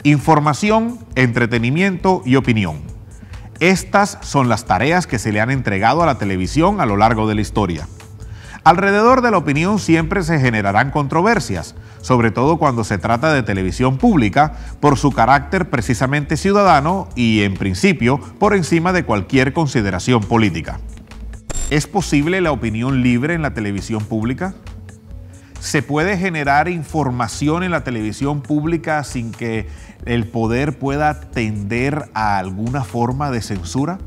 Información, entretenimiento y opinión. Estas son las tareas que se le han entregado a la televisión a lo largo de la historia. Alrededor de la opinión siempre se generarán controversias, sobre todo cuando se trata de televisión pública, por su carácter precisamente ciudadano y, en principio, por encima de cualquier consideración política. ¿Es posible la opinión libre en la televisión pública? ¿Se puede generar información en la televisión pública sin que el poder pueda tender a alguna forma de censura?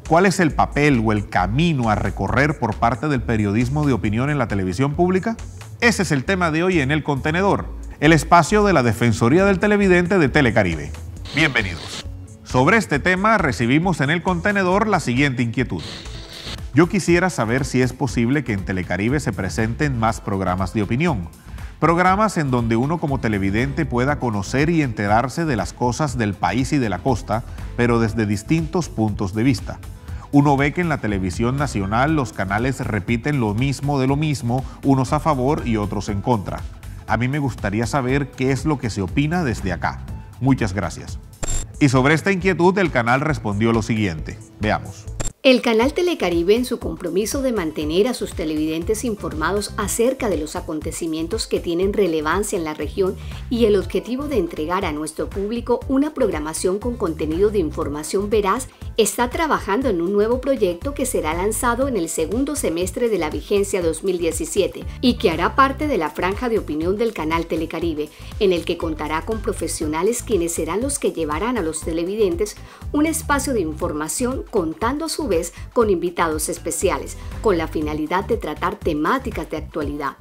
¿Cuál es el papel o el camino a recorrer por parte del periodismo de opinión en la televisión pública? Ese es el tema de hoy en El Contenedor, el espacio de la Defensoría del Televidente de Telecaribe. Bienvenidos. Sobre este tema recibimos en El Contenedor la siguiente inquietud. Yo quisiera saber si es posible que en Telecaribe se presenten más programas de opinión. Programas en donde uno como televidente pueda conocer y enterarse de las cosas del país y de la costa, pero desde distintos puntos de vista. Uno ve que en la televisión nacional los canales repiten lo mismo de lo mismo, unos a favor y otros en contra. A mí me gustaría saber qué es lo que se opina desde acá. Muchas gracias. Y sobre esta inquietud el canal respondió lo siguiente. Veamos. El canal Telecaribe, en su compromiso de mantener a sus televidentes informados acerca de los acontecimientos que tienen relevancia en la región y el objetivo de entregar a nuestro público una programación con contenido de información veraz, está trabajando en un nuevo proyecto que será lanzado en el segundo semestre de la vigencia 2017 y que hará parte de la franja de opinión del canal Telecaribe, en el que contará con profesionales quienes serán los que llevarán a los televidentes un espacio de información contando a su vez con invitados especiales, con la finalidad de tratar temáticas de actualidad,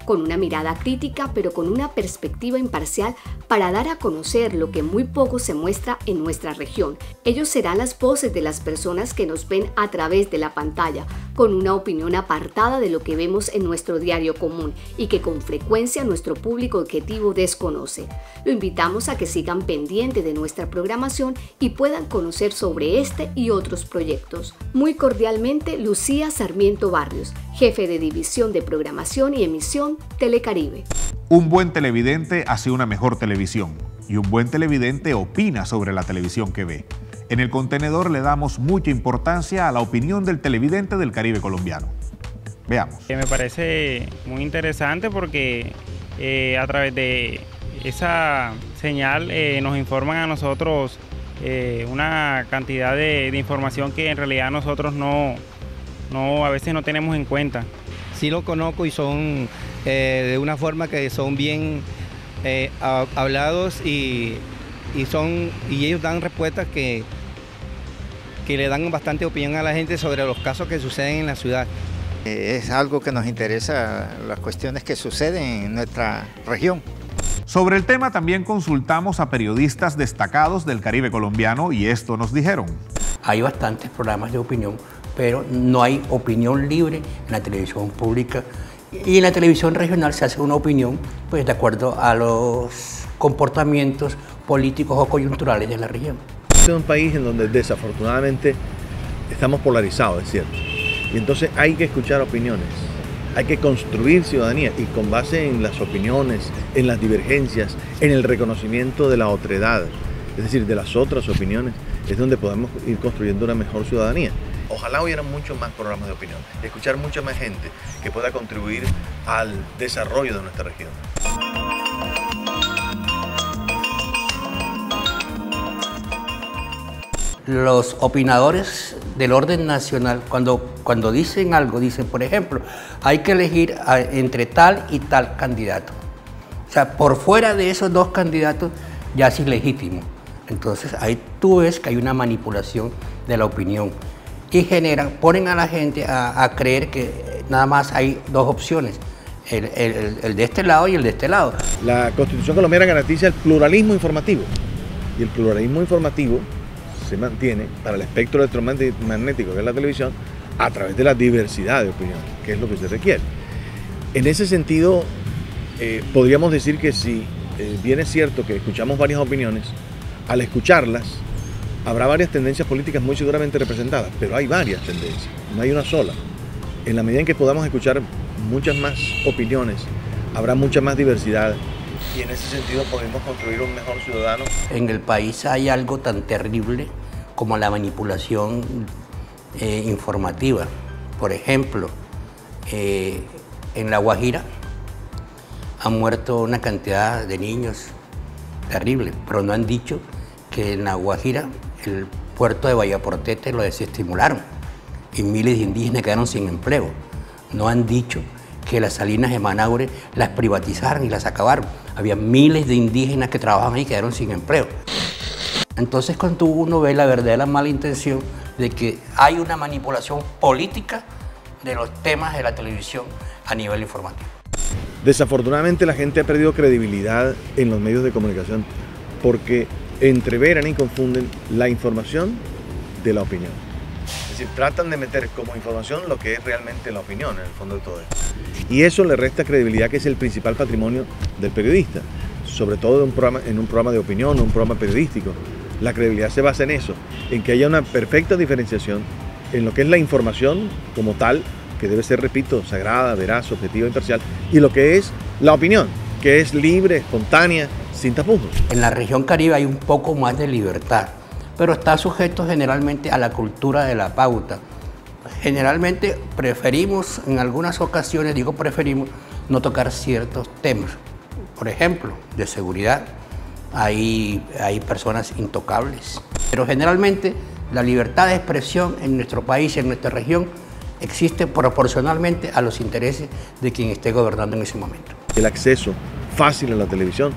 con una mirada crítica pero con una perspectiva imparcial para dar a conocer lo que muy poco se muestra en nuestra región. Ellos serán las voces de las personas que nos ven a través de la pantalla, con una opinión apartada de lo que vemos en nuestro diario común y que con frecuencia nuestro público objetivo desconoce. Lo invitamos a que sigan pendientes de nuestra programación y puedan conocer sobre este y otros proyectos. Muy cordialmente, Lucía Sarmiento Barrios, jefe de División de Programación y Emisión, Telecaribe. Un buen televidente hace una mejor televisión y un buen televidente opina sobre la televisión que ve. En El Contenedor le damos mucha importancia a la opinión del televidente del Caribe colombiano. Veamos. Me parece muy interesante porque a través de esa señal nos informan a nosotros una cantidad de información que en realidad nosotros a veces no tenemos en cuenta. Sí lo conozco y son de una forma que son bien hablados y ellos dan respuestas que le dan bastante opinión a la gente sobre los casos que suceden en la ciudad. Es algo que nos interesa, las cuestiones que suceden en nuestra región. Sobre el tema también consultamos a periodistas destacados del Caribe colombiano y esto nos dijeron. Hay bastantes programas de opinión, pero no hay opinión libre en la televisión pública y en la televisión regional se hace una opinión pues de acuerdo a los comportamientos políticos o coyunturales de la región. Este es un país en donde desafortunadamente estamos polarizados, es cierto, y entonces hay que escuchar opiniones, hay que construir ciudadanía y con base en las opiniones, en las divergencias, en el reconocimiento de la otredad, es decir, de las otras opiniones, es donde podemos ir construyendo una mejor ciudadanía. Ojalá hubiera muchos más programas de opinión, escuchar mucha más gente que pueda contribuir al desarrollo de nuestra región. Los opinadores del orden nacional, cuando dicen algo, dicen, por ejemplo, hay que elegir entre tal y tal candidato. O sea, por fuera de esos dos candidatos ya es ilegítimo. Entonces ahí tú ves que hay una manipulación de la opinión y ponen a la gente a creer que nada más hay dos opciones, el de este lado y el de este lado. La Constitución colombiana garantiza el pluralismo informativo y el pluralismo informativo se mantiene para el espectro electromagnético que es la televisión a través de la diversidad de opiniones, que es lo que se requiere. En ese sentido, podríamos decir que si bien es cierto que escuchamos varias opiniones, al escucharlas habrá varias tendencias políticas muy seguramente representadas, pero hay varias tendencias, no hay una sola. En la medida en que podamos escuchar muchas más opiniones, habrá mucha más diversidad Y en ese sentido podemos construir un mejor ciudadano. En el país hay algo tan terrible como la manipulación informativa. Por ejemplo, en La Guajira han muerto una cantidad de niños terrible, pero no han dicho que en La Guajira el puerto de Vallaportete lo desestimularon y miles de indígenas quedaron sin empleo. No han dicho que las salinas de Manaure las privatizaron y las acabaron. Había miles de indígenas que trabajaban ahí y quedaron sin empleo. Entonces, cuando uno ve la verdadera mala intención de que hay una manipulación política de los temas de la televisión a nivel informativo. Desafortunadamente la gente ha perdido credibilidad en los medios de comunicación porque entreveran y confunden la información de la opinión. Es decir, tratan de meter como información lo que es realmente la opinión en el fondo de todo esto. Y eso le resta credibilidad, que es el principal patrimonio del periodista, sobre todo en un programa de opinión, un programa periodístico. La credibilidad se basa en eso, en que haya una perfecta diferenciación en lo que es la información como tal, que debe ser, repito, sagrada, veraz, objetiva, imparcial, y lo que es la opinión, que es libre, espontánea, sin tapujos. En la región Caribe hay un poco más de libertad, pero está sujeto generalmente a la cultura de la pauta. Generalmente preferimos, en algunas ocasiones, digo preferimos, no tocar ciertos temas. Por ejemplo, de seguridad, hay personas intocables. Pero generalmente la libertad de expresión en nuestro país, en nuestra región, existe proporcionalmente a los intereses de quien esté gobernando en ese momento. El acceso fácil a la televisión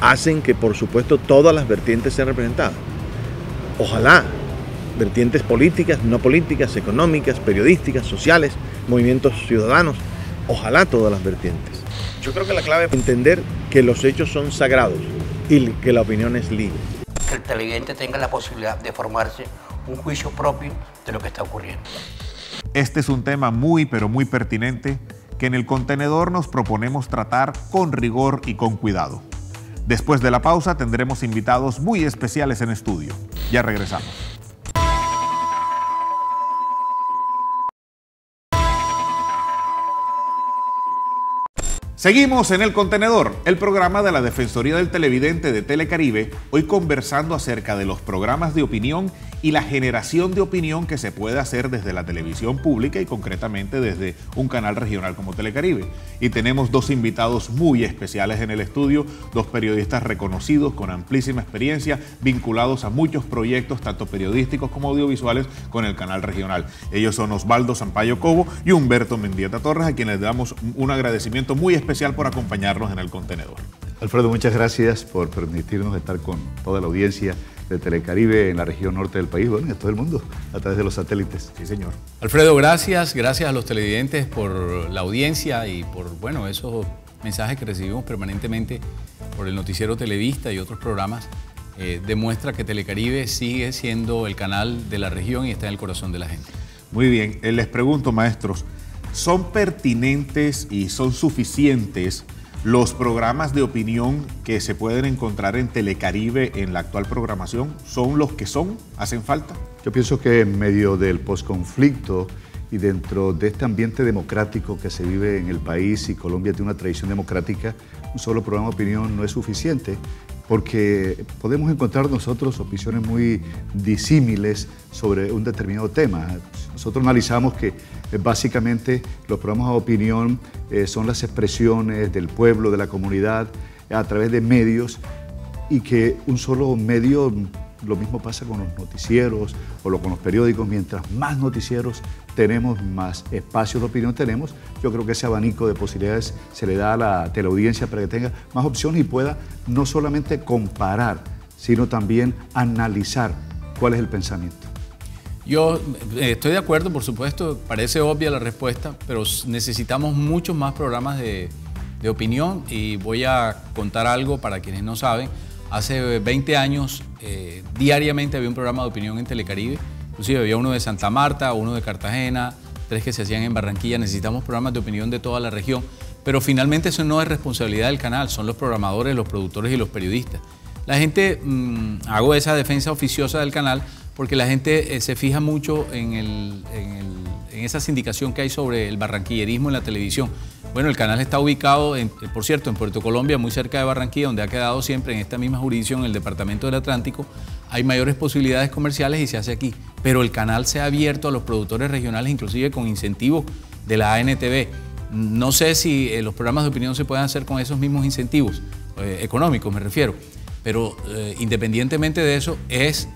hacen que, por supuesto, todas las vertientes sean representadas. Ojalá vertientes políticas, no políticas, económicas, periodísticas, sociales, movimientos ciudadanos, ojalá todas las vertientes. Yo creo que la clave es entender que los hechos son sagrados y que la opinión es libre. Que el televidente tenga la posibilidad de formarse un juicio propio de lo que está ocurriendo. Este es un tema muy, pero muy pertinente que en El Contenedor nos proponemos tratar con rigor y con cuidado. Después de la pausa tendremos invitados muy especiales en estudio. Ya regresamos. Seguimos en El Contenedor, el programa de la Defensoría del Televidente de Telecaribe, hoy conversando acerca de los programas de opinión y la generación de opinión que se puede hacer desde la televisión pública y concretamente desde un canal regional como Telecaribe. Y tenemos dos invitados muy especiales en el estudio, dos periodistas reconocidos con amplísima experiencia, vinculados a muchos proyectos, tanto periodísticos como audiovisuales, con el canal regional. Ellos son Osvaldo Sampaio Cobo y Humberto Mendieta Torres, a quienes le damos un agradecimiento muy especial por acompañarnos en El Contenedor. Alfredo, muchas gracias por permitirnos estar con toda la audiencia de Telecaribe en la región norte del país, bueno, y a todo el mundo, a través de los satélites. Sí, señor. Alfredo, gracias a los televidentes por la audiencia y por, bueno, esos mensajes que recibimos permanentemente por el noticiero Televista y otros programas. Demuestra que Telecaribe sigue siendo el canal de la región y está en el corazón de la gente. Muy bien, les pregunto, maestros, ¿son pertinentes y son suficientes los programas de opinión que se pueden encontrar en Telecaribe en la actual programación? ¿Son los que son? ¿Hacen falta? Yo pienso que en medio del posconflicto y dentro de este ambiente democrático que se vive en el país, y Colombia tiene una tradición democrática, un solo programa de opinión no es suficiente, porque podemos encontrar nosotros opiniones muy disímiles sobre un determinado tema. Nosotros analizamos que básicamente los programas de opinión son las expresiones del pueblo, de la comunidad, a través de medios, y que un solo medio, lo mismo pasa con los noticieros o con los periódicos, mientras más noticieros tenemos, más espacios de opinión tenemos. Yo creo que ese abanico de posibilidades se le da a la teleaudiencia para que tenga más opciones y pueda no solamente comparar, sino también analizar cuál es el pensamiento. Yo estoy de acuerdo, por supuesto, parece obvia la respuesta, pero necesitamos muchos más programas de opinión, y voy a contar algo para quienes no saben. Hace 20 años, diariamente había un programa de opinión en Telecaribe. Inclusive había uno de Santa Marta, uno de Cartagena, 3 que se hacían en Barranquilla. Necesitamos programas de opinión de toda la región, pero finalmente eso no es responsabilidad del canal, son los programadores, los productores y los periodistas. La gente, hago esa defensa oficiosa del canal, porque la gente se fija mucho en esa sindicación que hay sobre el barranquillerismo en la televisión, Bueno, el canal está ubicado, por cierto, en Puerto Colombia, muy cerca de Barranquilla, donde ha quedado siempre en esta misma jurisdicción, en el Departamento del Atlántico. Hay mayores posibilidades comerciales y se hace aquí. Pero el canal se ha abierto a los productores regionales, inclusive con incentivos de la ANTV. No sé si los programas de opinión se pueden hacer con esos mismos incentivos, económicos me refiero. Pero independientemente de eso, es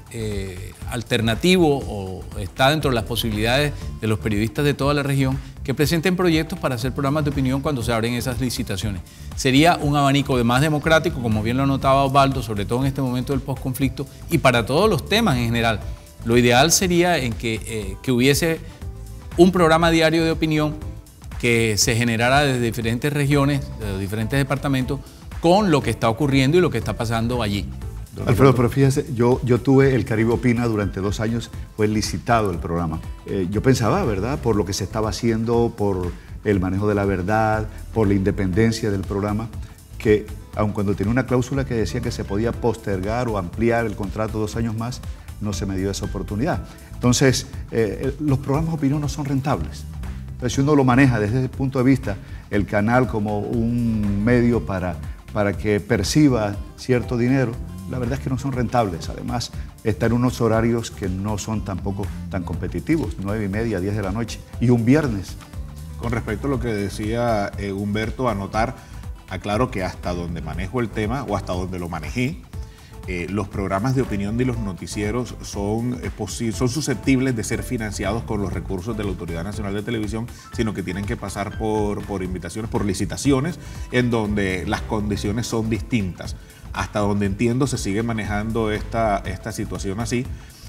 alternativo o está dentro de las posibilidades de los periodistas de toda la región que presenten proyectos para hacer programas de opinión cuando se abren esas licitaciones. Sería un abanico de más democrático, como bien lo anotaba Osvaldo, sobre todo en este momento del posconflicto, y para todos los temas en general. Lo ideal sería en que hubiese un programa diario de opinión que se generara desde diferentes regiones, de diferentes departamentos, con lo que está ocurriendo y lo que está pasando allí. Alfredo, pero fíjese, yo tuve el Caribe Opina durante 2 años, fue licitado el programa. Yo pensaba, ¿verdad?, por lo que se estaba haciendo, por el manejo de la verdad, por la independencia del programa, que aun cuando tenía una cláusula que decía que se podía postergar o ampliar el contrato 2 años más, no se me dio esa oportunidad. Entonces, los programas de opinión no son rentables. Entonces, si uno lo maneja desde ese punto de vista, el canal como un medio para que perciba cierto dinero, la verdad es que no son rentables. Además, están en unos horarios que no son tampoco tan competitivos, 9:30, 10 de la noche, y un viernes. Con respecto a lo que decía Humberto, aclaro que hasta donde manejo el tema, o hasta donde lo manejé, los programas de opinión de los noticieros son susceptibles de ser financiados con los recursos de la Autoridad Nacional de Televisión, sino que tienen que pasar por invitaciones, por licitaciones, en donde las condiciones son distintas. Hasta donde entiendo se sigue manejando esta situación así,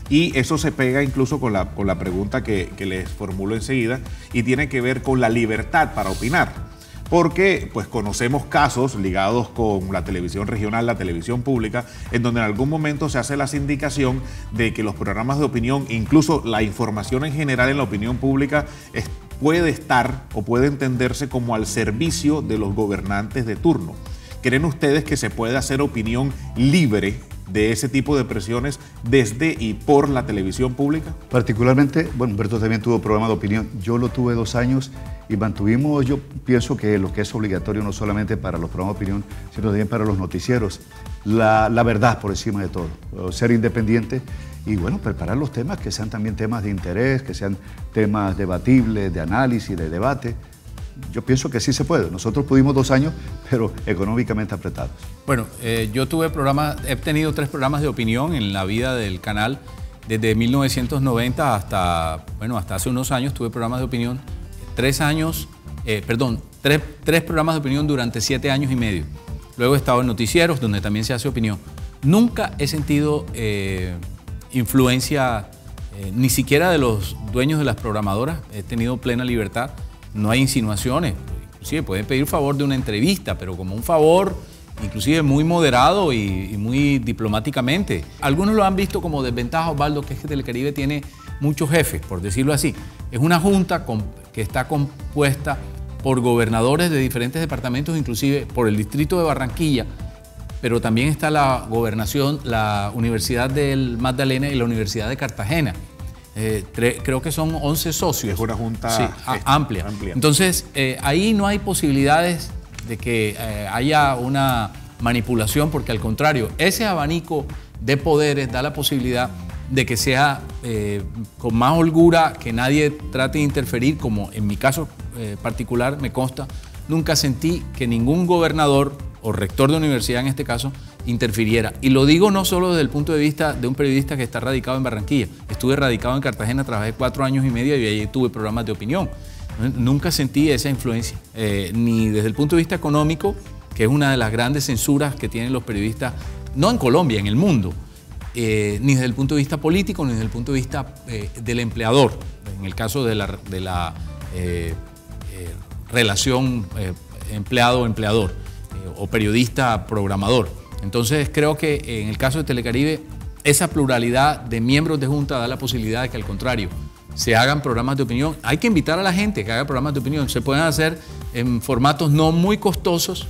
y eso se pega incluso con la pregunta que les formulo enseguida, y tiene que ver con la libertad para opinar. Porque pues conocemos casos ligados con la televisión regional, la televisión pública, en donde en algún momento se hace la sindicación de que los programas de opinión, incluso la información en general en la opinión pública, puede estar o puede entenderse como al servicio de los gobernantes de turno. ¿Creen ustedes que se puede hacer opinión libre de ese tipo de presiones desde y por la televisión pública? Particularmente, bueno, Humberto también tuvo programa de opinión. Yo lo tuve 2 años y mantuvimos, yo pienso que lo que es obligatorio no solamente para los programas de opinión, sino también para los noticieros, la verdad por encima de todo, ser independiente y bueno, preparar los temas que sean también temas de interés, que sean temas debatibles, de análisis, de debate. Yo pienso que sí se puede. Nosotros pudimos 2 años, pero económicamente apretados. Bueno, yo he tenido 3 programas de opinión en la vida del canal. Desde 1990 hasta hace unos años tuve programas de opinión. 3 programas de opinión durante 7 años y medio. Luego he estado en noticieros, donde también se hace opinión. Nunca he sentido influencia, ni siquiera de los dueños de las programadoras. He tenido plena libertad. No hay insinuaciones, inclusive pueden pedir favor de una entrevista, pero como un favor inclusive muy moderado y muy diplomáticamente. Algunos lo han visto como desventaja, Osvaldo, que es que Telecaribe tiene muchos jefes, por decirlo así. Es una junta que está compuesta por gobernadores de diferentes departamentos, inclusive por el distrito de Barranquilla, pero también está la gobernación, la Universidad del Magdalena y la Universidad de Cartagena. Creo que son 11 socios. Es una junta amplia. Entonces, ahí no hay posibilidades de que haya una manipulación, porque al contrario, ese abanico de poderes da la posibilidad de que sea con más holgura, que nadie trate de interferir, como en mi caso particular me consta. Nunca sentí que ningún gobernador o rector de universidad en este caso interfiriera. Y lo digo no solo desde el punto de vista de un periodista que está radicado en Barranquilla. Estuve radicado en Cartagena, trabajé 4 años y medio y ahí tuve programas de opinión. Nunca sentí esa influencia, ni desde el punto de vista económico, que es una de las grandes censuras que tienen los periodistas, no en Colombia, en el mundo, ni desde el punto de vista político, ni desde el punto de vista del empleador, en el caso de la relación empleado-empleador o periodista-programador. Entonces creo que en el caso de Telecaribe, esa pluralidad de miembros de junta da la posibilidad de que al contrario se hagan programas de opinión. Hay que invitar a la gente que haga programas de opinión. Se pueden hacer en formatos no muy costosos,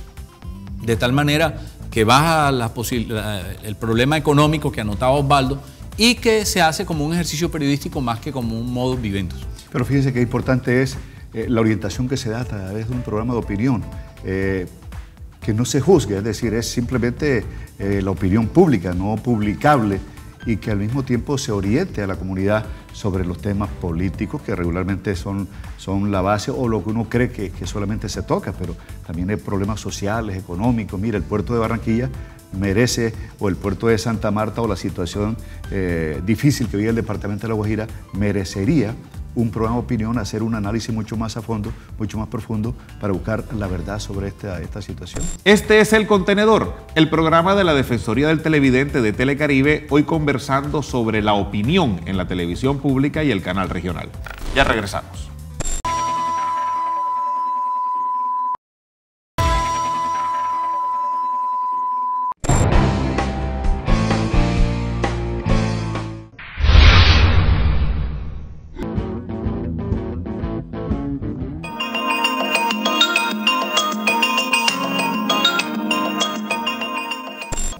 de tal manera que baja el problema económico que anotaba Osvaldo y que se hace como un ejercicio periodístico más que como un modus vivendi. Pero fíjense que importante es la orientación que se da a través de un programa de opinión, que no se juzgue, es decir, es simplemente la opinión pública, no publicable, y que al mismo tiempo se oriente a la comunidad sobre los temas políticos que regularmente son la base o lo que uno cree que solamente se toca, pero también hay problemas sociales, económicos. Mira, el puerto de Barranquilla merece, o el puerto de Santa Marta, o la situación difícil que vive el departamento de La Guajira, merecería un programa de opinión, hacer un análisis mucho más a fondo, mucho más profundo, para buscar la verdad sobre esta situación. Este es El Contenedor, el programa de la Defensoría del Televidente de Telecaribe, hoy conversando sobre la opinión en la televisión pública y el canal regional. Ya regresamos.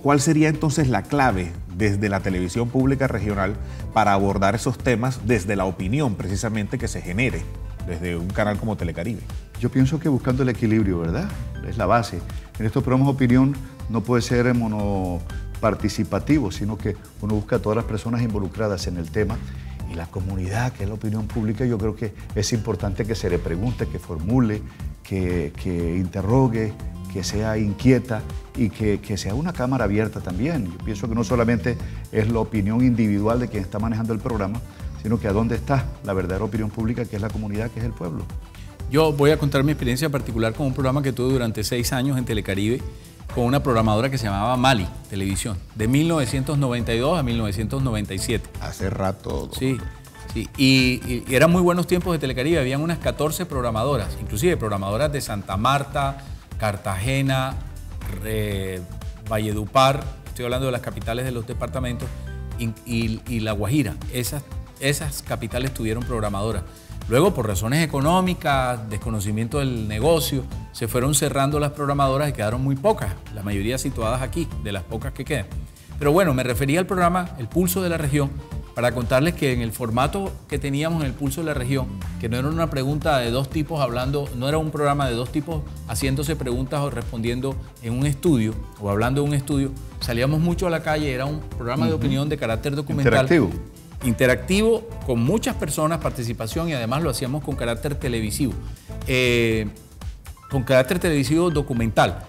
¿Cuál sería entonces la clave desde la televisión pública regional para abordar esos temas desde la opinión precisamente que se genere desde un canal como Telecaribe? Yo pienso que buscando el equilibrio, ¿verdad? Es la base. En estos programas de opinión no puede ser monoparticipativo, sino que uno busca a todas las personas involucradas en el tema, y la comunidad, que es la opinión pública, yo creo que es importante que se le pregunte, que formule, que interrogue, que sea inquieta y que sea una cámara abierta también. Yo pienso que no solamente es la opinión individual de quien está manejando el programa, sino que a dónde está la verdadera opinión pública, que es la comunidad, que es el pueblo. Yo voy a contar mi experiencia particular con un programa que tuve durante 6 años en Telecaribe, con una programadora que se llamaba Mali Televisión, de 1992 a 1997. Hace rato. Sí. Sí, y eran muy buenos tiempos de Telecaribe, habían unas 14 programadoras, inclusive programadoras de Santa Marta, Cartagena, Valledupar, estoy hablando de las capitales de los departamentos, y La Guajira. Esas capitales tuvieron programadoras. Luego, por razones económicas, desconocimiento del negocio, se fueron cerrando las programadoras y quedaron muy pocas, la mayoría situadas aquí, de las pocas que quedan. Pero bueno, me refería al programa El Pulso de la Región, para contarles que en el formato que teníamos en El Pulso de la Región, que no era una pregunta de dos tipos hablando, no era un programa de dos tipos haciéndose preguntas o respondiendo en un estudio o hablando de un estudio, salíamos mucho a la calle, era un programa de opinión de carácter documental. Interactivo, con muchas personas, participación, y además lo hacíamos con carácter televisivo. Con carácter televisivo documental.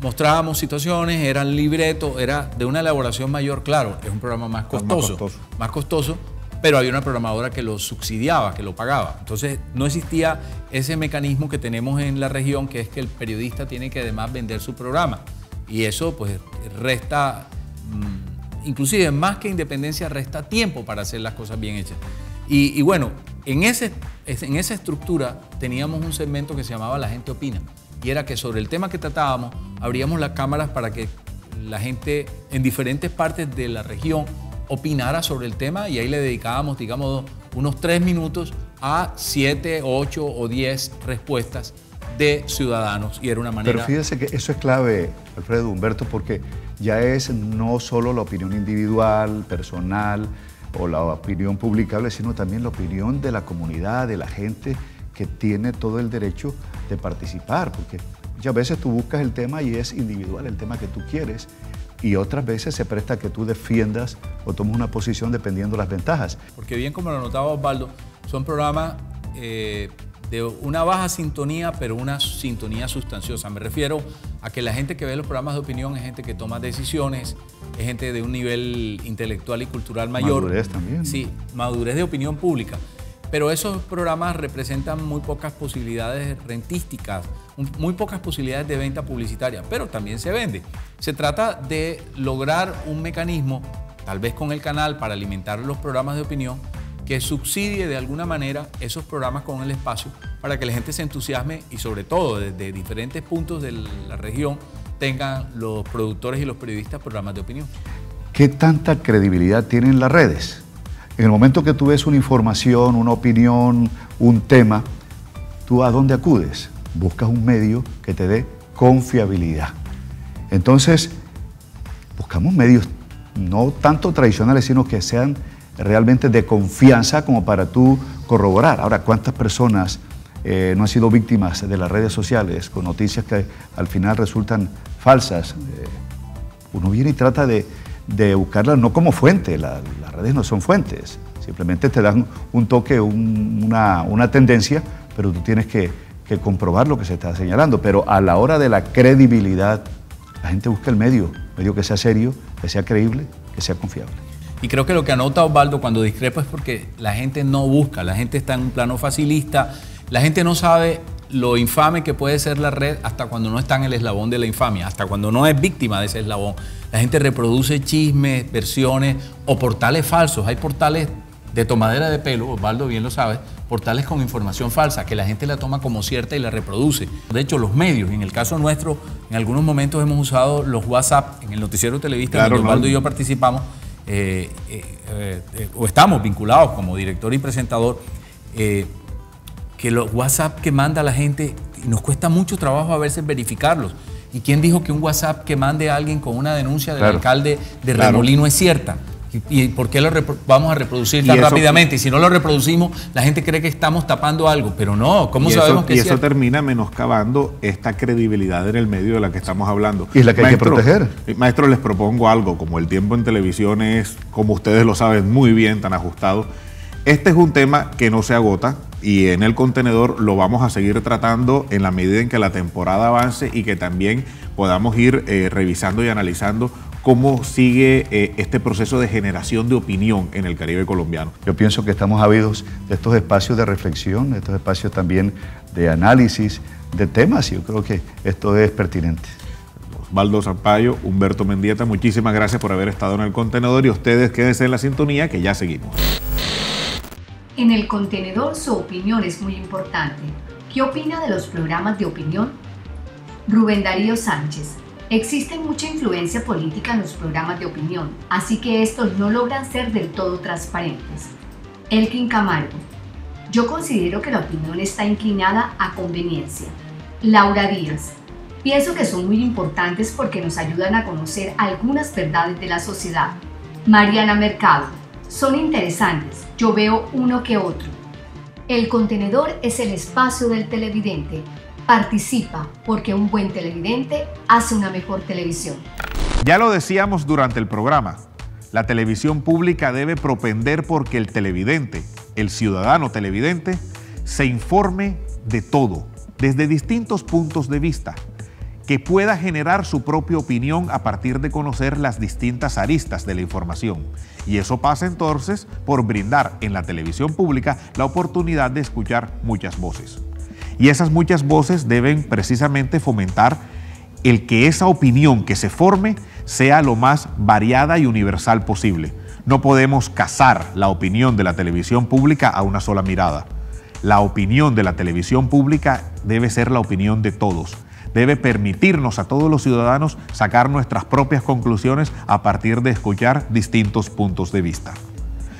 Mostrábamos situaciones, eran libretos, era de una elaboración mayor, claro, es un programa más costoso, pero había una programadora que lo subsidiaba, que lo pagaba. Entonces no existía ese mecanismo que tenemos en la región, que es que el periodista tiene que además vender su programa. Y eso pues resta, inclusive más que independencia, resta tiempo para hacer las cosas bien hechas. Y bueno, en esa estructura teníamos un segmento que se llamaba La Gente Opina. Y era que sobre el tema que tratábamos, abríamos las cámaras para que la gente en diferentes partes de la región opinara sobre el tema, y ahí le dedicábamos, digamos, unos 3 minutos a 7, 8 o 10 respuestas de ciudadanos, y era una manera... Pero fíjese que eso es clave, Alfredo, Humberto, porque ya es no solo la opinión individual, personal o la opinión publicable, sino también la opinión de la comunidad, de la gente que tiene todo el derecho de participar, porque muchas veces tú buscas el tema y es individual el tema que tú quieres, y otras veces se presta a que tú defiendas o tomes una posición dependiendo de las ventajas. Porque bien como lo notaba Osvaldo, son programas de una baja sintonía, pero una sintonía sustanciosa. Me refiero a que la gente que ve los programas de opinión es gente que toma decisiones, es gente de un nivel intelectual y cultural mayor. Madurez también. Sí, madurez de opinión pública. Pero esos programas representan muy pocas posibilidades rentísticas, muy pocas posibilidades de venta publicitaria, pero también se vende. Se trata de lograr un mecanismo, tal vez con el canal, para alimentar los programas de opinión, que subsidie de alguna manera esos programas con el espacio para que la gente se entusiasme y, sobre todo, desde diferentes puntos de la región tengan los productores y los periodistas programas de opinión. ¿Qué tanta credibilidad tienen las redes? En el momento que tú ves una información, una opinión, un tema, ¿tú a dónde acudes? Buscas un medio que te dé confiabilidad. Entonces, buscamos medios no tanto tradicionales, sino que sean realmente de confianza como para tú corroborar. Ahora, ¿cuántas personas no han sido víctimas de las redes sociales con noticias que al final resultan falsas. Uno viene y trata de buscarlas no como fuente, las redes no son fuentes, simplemente te dan un toque, una tendencia, pero tú tienes que comprobar lo que se está señalando. Pero a la hora de la credibilidad, la gente busca el medio que sea serio, que sea creíble, que sea confiable. Y creo que lo que anota Osvaldo cuando discrepa es porque la gente no busca, la gente está en un plano facilista, la gente no sabe lo infame que puede ser la red hasta cuando no está en el eslabón de la infamia, hasta cuando no es víctima de ese eslabón. La gente reproduce chismes, versiones o portales falsos. Hay portales de tomadera de pelo, Osvaldo bien lo sabe, portales con información falsa que la gente la toma como cierta y la reproduce. De hecho, los medios, en el caso nuestro, en algunos momentos hemos usado los WhatsApp en el noticiero Televista, claro, donde Osvaldo y yo participamos, o estamos vinculados como director y presentador, que los WhatsApp que manda la gente, nos cuesta mucho trabajo a veces verificarlos. ¿Y quién dijo que un WhatsApp que mande a alguien con una denuncia del alcalde de Remolino es cierta? ¿Y por qué lo vamos a reproducir tan rápidamente? Y si no lo reproducimos, la gente cree que estamos tapando algo, pero no, ¿cómo sabemos que es cierto? Y eso termina menoscabando esta credibilidad en el medio de la que estamos hablando. Y la que hay que proteger. Maestro, les propongo algo, como el tiempo en televisión es, como ustedes lo saben muy bien, tan ajustado. Este es un tema que no se agota y en el contenedor lo vamos a seguir tratando en la medida en que la temporada avance y que también podamos ir revisando y analizando cómo sigue este proceso de generación de opinión en el Caribe colombiano. Yo pienso que estamos ávidos de estos espacios de reflexión, de estos espacios también de análisis de temas, y yo creo que esto es pertinente. Osvaldo Sampaio, Humberto Mendieta, muchísimas gracias por haber estado en el contenedor y ustedes quédense en la sintonía que ya seguimos. En el contenedor su opinión es muy importante. ¿Qué opina de los programas de opinión? Rubén Darío Sánchez. Existe mucha influencia política en los programas de opinión, así que estos no logran ser del todo transparentes. Elkin Camargo. Yo considero que la opinión está inclinada a conveniencia. Laura Díaz. Pienso que son muy importantes porque nos ayudan a conocer algunas verdades de la sociedad. Mariana Mercado. Son interesantes, yo veo uno que otro. El contenedor es el espacio del televidente. Participa, porque un buen televidente hace una mejor televisión. Ya lo decíamos durante el programa, la televisión pública debe propender porque el televidente, el ciudadano televidente, se informe de todo, desde distintos puntos de vista, que pueda generar su propia opinión a partir de conocer las distintas aristas de la información. Y eso pasa entonces por brindar en la televisión pública la oportunidad de escuchar muchas voces. Y esas muchas voces deben precisamente fomentar el que esa opinión que se forme sea lo más variada y universal posible. No podemos casar la opinión de la televisión pública a una sola mirada. La opinión de la televisión pública debe ser la opinión de todos. Debe permitirnos a todos los ciudadanos sacar nuestras propias conclusiones a partir de escuchar distintos puntos de vista.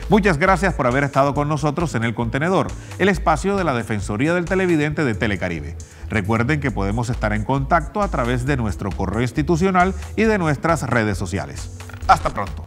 Muchas gracias por haber estado con nosotros en El Contenedor, el espacio de la Defensoría del Televidente de Telecaribe. Recuerden que podemos estar en contacto a través de nuestro correo institucional y de nuestras redes sociales. Hasta pronto.